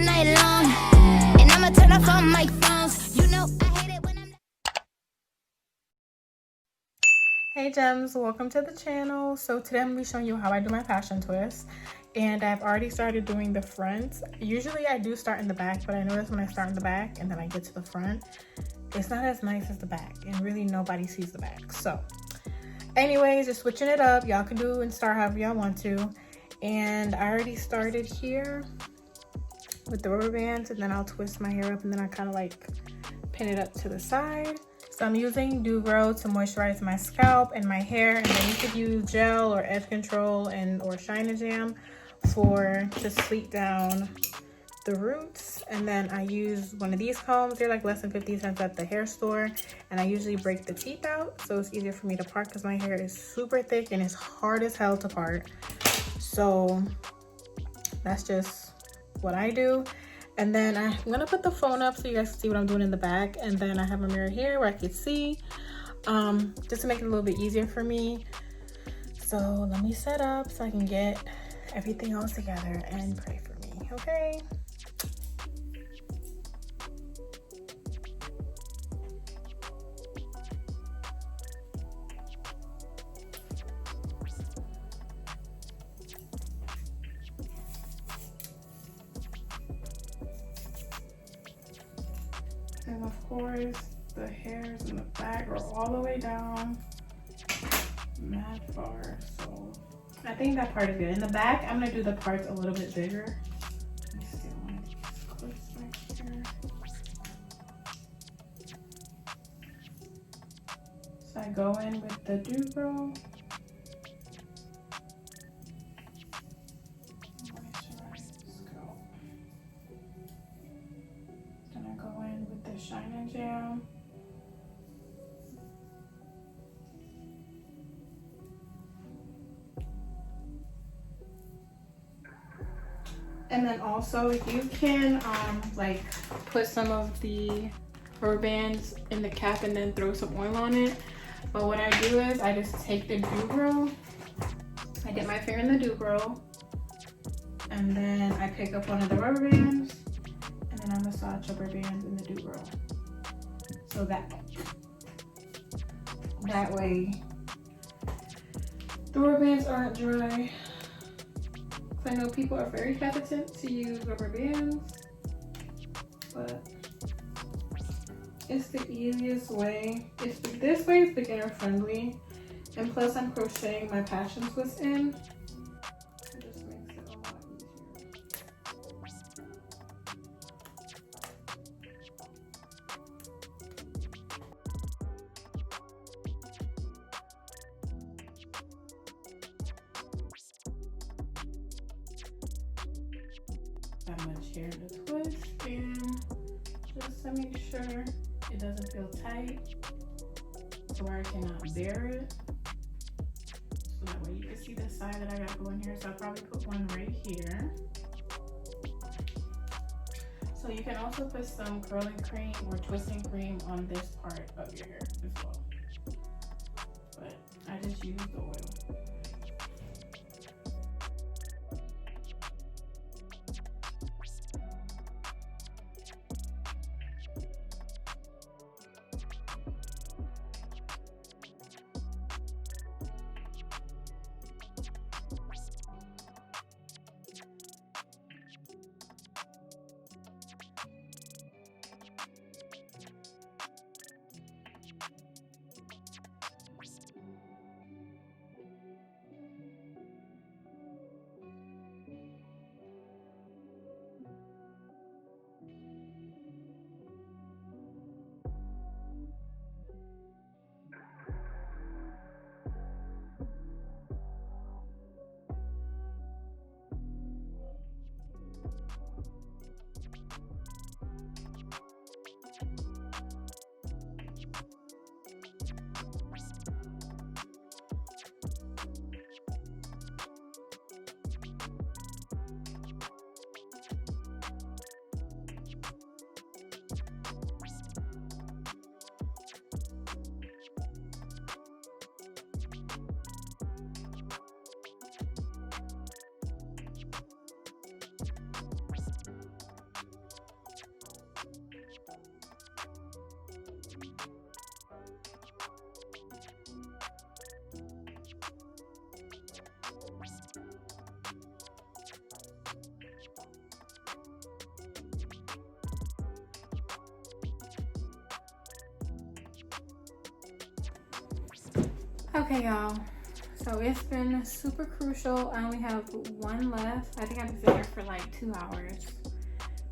night long. And I'ma turn off all my phones. You know I hate it when I'm Hey gems, welcome to the channel. So today I'm going to be showing you how I do my passion twist, and I've already started doing the front. Usually I do start in the back, but I notice when I start in the back and then I get to the front, it's not as nice as the back, and really nobody sees the back. So anyways, just switching it up. Y'all can do and start however y'all want to. And I already started here with the rubber bands, and then I'll twist my hair up and then I kind of like pin it up to the side. So I'm using Dew Grow to moisturize my scalp and my hair, and then you could use gel or edge control and or Shine and Jam to sleek down the roots. And then I use one of these combs. They're like less than 50 cents at the hair store, and I usually break the teeth out so it's easier for me to part because my hair is super thick and it's hard as hell to part. So that's just what I do. And then I'm gonna put the phone up so you guys can see what I'm doing in the back. And then I have a mirror here where I can see, just to make it a little bit easier for me. So let me set up so I can get everything else together and pray for me, okay? And of course, the hairs in the back are all the way down, mad far. So I think that part is good. In the back, I'm gonna do the parts a little bit bigger. Let me see one of these clips right here. So I go in with the Dew Grow. Shine and Jam. And then also if you can like put some of the rubber bands in the cap and then throw some oil on it. But what I do is I just take the Dew Grow, I dip my finger in the Dew Grow, and then I pick up one of the rubber bands, and then I massage rubber bands in the Dew Grow. So that way the rubber bands aren't dry. I know people are very hesitant to use rubber bands, but it's the easiest way. This way is beginner friendly, and plus I'm crocheting my passion twist in. It just makes it a lot easier. That much hair to twist, and just to make sure it doesn't feel tight to where I cannot bear it. So that way you can see the side that I got going here. So I'll probably put one right here. So you can also put some curling cream or twisting cream on this part of your hair as well. But I just use the oil. Okay, y'all, so it's been super crucial. I only have one left. I think I've been there for like 2 hours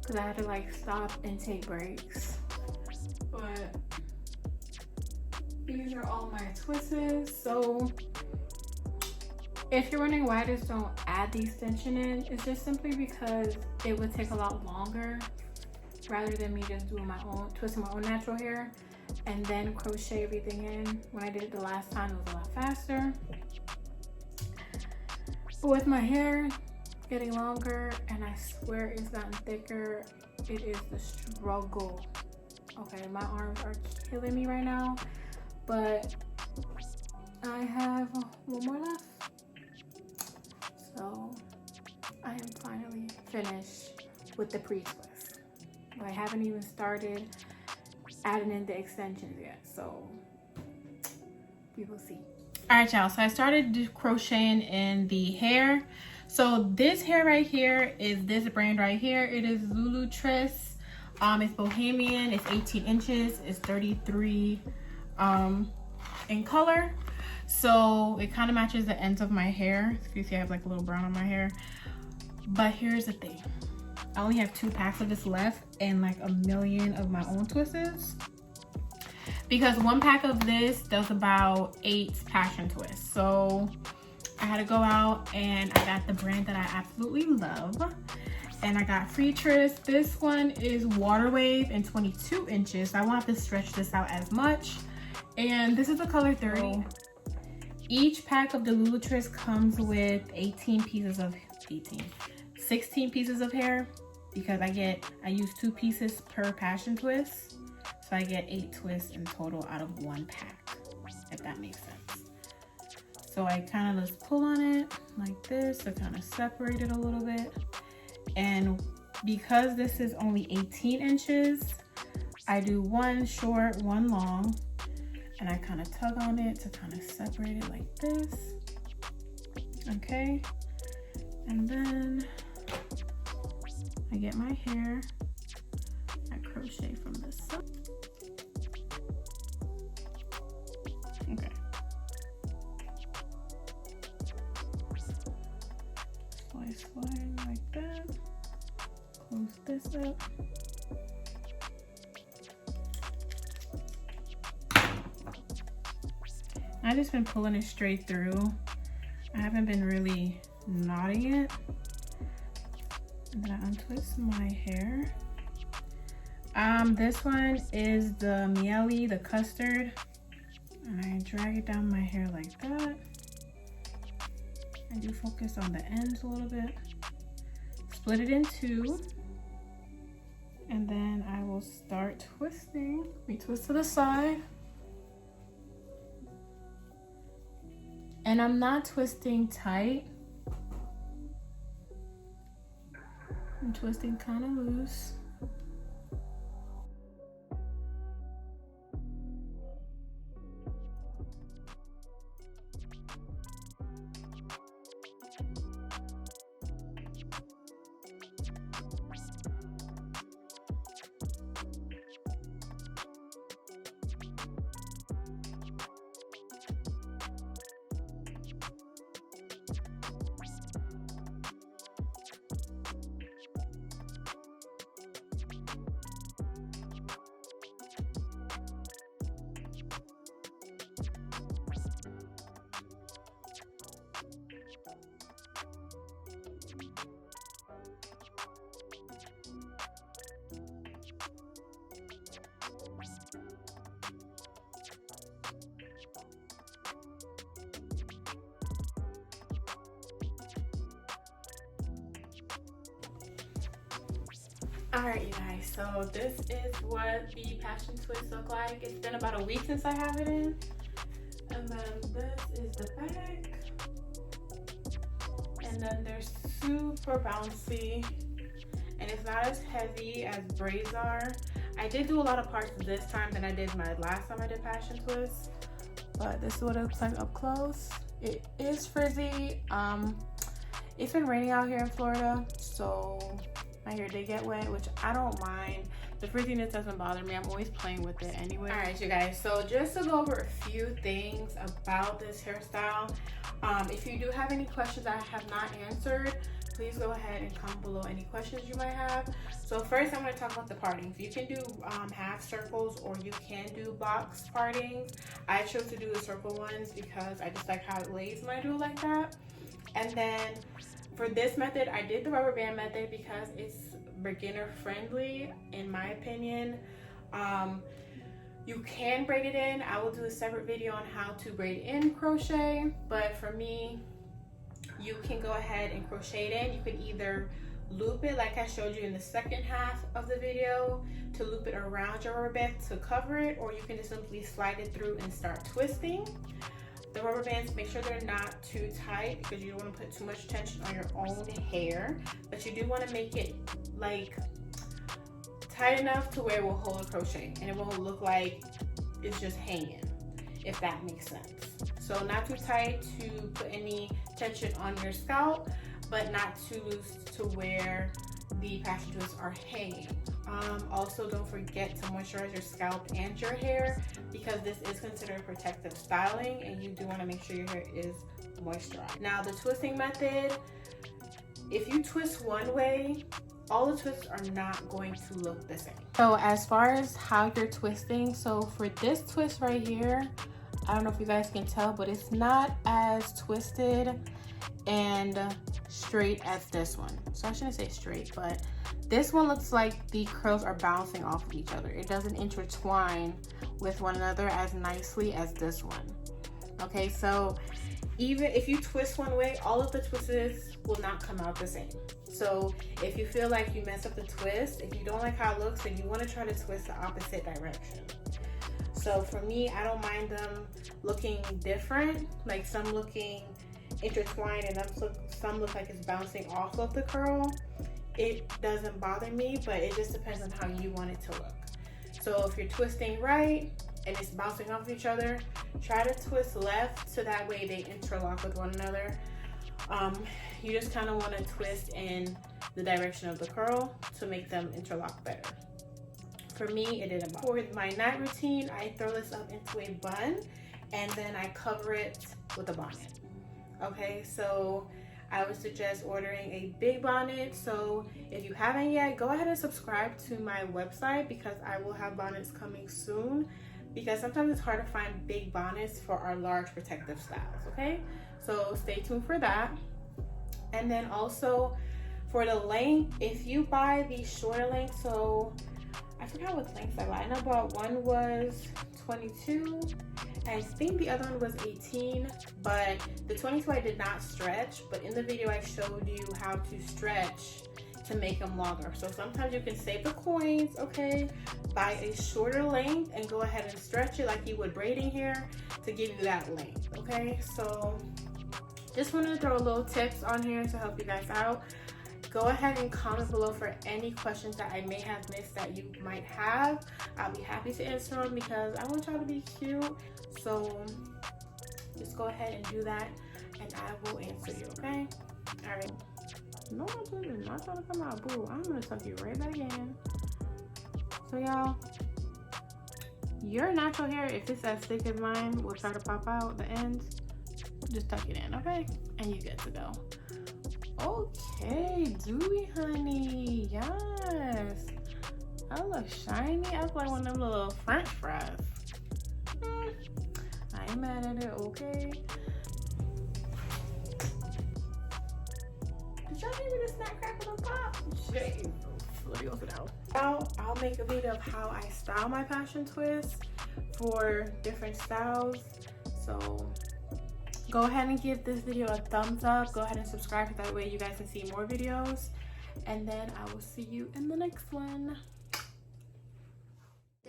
because I had to like stop and take breaks. But these are all my twists. So if you're wondering why I just don't add the extension in, it's just simply because it would take a lot longer rather than me just doing my own, twisting my own natural hair and then crochet everything in. When I did it the last time, it was a lot faster. But with my hair getting longer, and I swear it's gotten thicker, it is the struggle. Okay, my arms are killing me right now, but I have one more left. So I am finally finished with the pre-twist. I haven't even started adding in the extensions yet, so we will see. All right, y'all, so I started crocheting in the hair. So this hair right here is this brand right here. It is LULUTRESS. It's Bohemian. It's 18 inches. It's 33 in color. So it kind of matches the ends of my hair. So you see I have like a little brown on my hair. But here's the thing. I only have 2 packs of this left and like a million of my own twists. Because 1 pack of this does about 8 passion twists. So I had to go out and I got the brand that I absolutely love. And I got FREETRESS. This one is Water Wave in 22 inches. So I won't have to stretch this out as much. And this is the color 30. Each pack of the LULUTRESS comes with 16 pieces of hair, because I use 2 pieces per passion twist. So I get 8 twists in total out of 1 pack, if that makes sense. So I kind of just pull on it like this to kind of separate it a little bit. And because this is only 18 inches, I do 1 short, 1 long, and I kind of tug on it to kind of separate it like this. Okay, and then I get my hair, I crochet from this side. Okay. Slide like that. Close this up. I've just been pulling it straight through. I haven't been really knotting it. And then I untwist my hair. This one is the MIELLE, the custard. And I drag it down my hair like that. I do focus on the ends a little bit. Split it in 2. And then I will start twisting. We twist to the side. And I'm not twisting tight. I'm twisting kind of loose. Alright, you guys, so this is what the passion twists look like. It's been about a week since I have it in. And then this is the back. And then they're super bouncy. And it's not as heavy as braids are. I did do a lot of parts this time than I did my last time I did passion twists. But this is what it looks like up close. It is frizzy. It's been raining out here in Florida, so my hair did get wet, which I don't mind The frizziness doesn't bother me. I'm always playing with it anyway. All right, you guys. So just to go over a few things about this hairstyle. If you do have any questions I have not answered, please go ahead and comment below any questions you might have. So first, I'm going to talk about the partings. You can do half circles or you can do box partings. I chose to do the circle ones because I just like how it lays when I do it like that. And then for this method, I did the rubber band method because it's beginner friendly in my opinion. You can braid it in. I will do a separate video on how to braid in crochet, but for me, you can go ahead and crochet it in. You can either loop it like I showed you in the second half of the video to loop it around your rubber band to cover it, or you can just simply slide it through and start twisting. The rubber bands, make sure they're not too tight because you don't want to put too much tension on your own hair, but you do want to make it like tight enough to where it will hold a crochet and it won't look like it's just hanging, if that makes sense. So not too tight to put any tension on your scalp, but not too loose to where the passion twists are hanging. Also, don't forget to moisturize your scalp and your hair because this is considered protective styling and you do want to make sure your hair is moisturized. Now the twisting method, if you twist one way, all the twists are not going to look the same. So as far as how you're twisting, so for this twist right here, I don't know if you guys can tell, but it's not as twisted and straight as this one. So I shouldn't say straight, but this one looks like the curls are bouncing off of each other. It doesn't intertwine with one another as nicely as this one. Okay, so even if you twist one way, all of the twists will not come out the same. So if you feel like you mess up the twist, if you don't like how it looks, then you want to try to twist the opposite direction. So for me, I don't mind them looking different, like some looking intertwined and some look like it's bouncing off of the curl. It doesn't bother me, but it just depends on how you want it to look. So if you're twisting right and it's bouncing off each other, try to twist left so that way they interlock with one another. You just kind of want to twist in the direction of the curl to make them interlock better. For me, it didn't bother. For my night routine, I throw this up into a bun and then I cover it with a bonnet. Okay, so I would suggest ordering a big bonnet. So if you haven't yet, go ahead and subscribe to my website because I will have bonnets coming soon, because sometimes it's hard to find big bonnets for our large protective styles. Okay, so stay tuned for that. And then also for the length, if you buy the shorter length, so I forgot what lengths I bought. I know about one was 22. I think the other one was 18, but the 22 I did not stretch, but in the video I showed you how to stretch to make them longer. So sometimes you can save the coins, okay? Buy a shorter length and go ahead and stretch it like you would braiding hair to give you that length, okay? So just wanted to throw a little tips on here to help you guys out. Go ahead and comment below for any questions that I may have missed that you might have. I'll be happy to answer them because I want y'all to be cute. So just go ahead and do that and I will answer you, okay? All right. No, I'm not trying to come out, boo. I'm gonna tuck you right back in. So y'all, your natural hair, if it's as thick as mine, will try to pop out the ends. Just tuck it in, okay? And you get to go. Okay, dewy honey, yes. I look shiny. I look like one of them little French fries. I ain't mad at it, okay? Did y'all hear me the snack crackle and pop? Shit. Let me go sit down. Now, I'll make a video of how I style my passion twists for different styles. So go ahead and give this video a thumbs up. Go ahead and subscribe so that way you guys can see more videos. And then I will see you in the next one.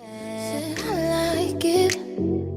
I like it.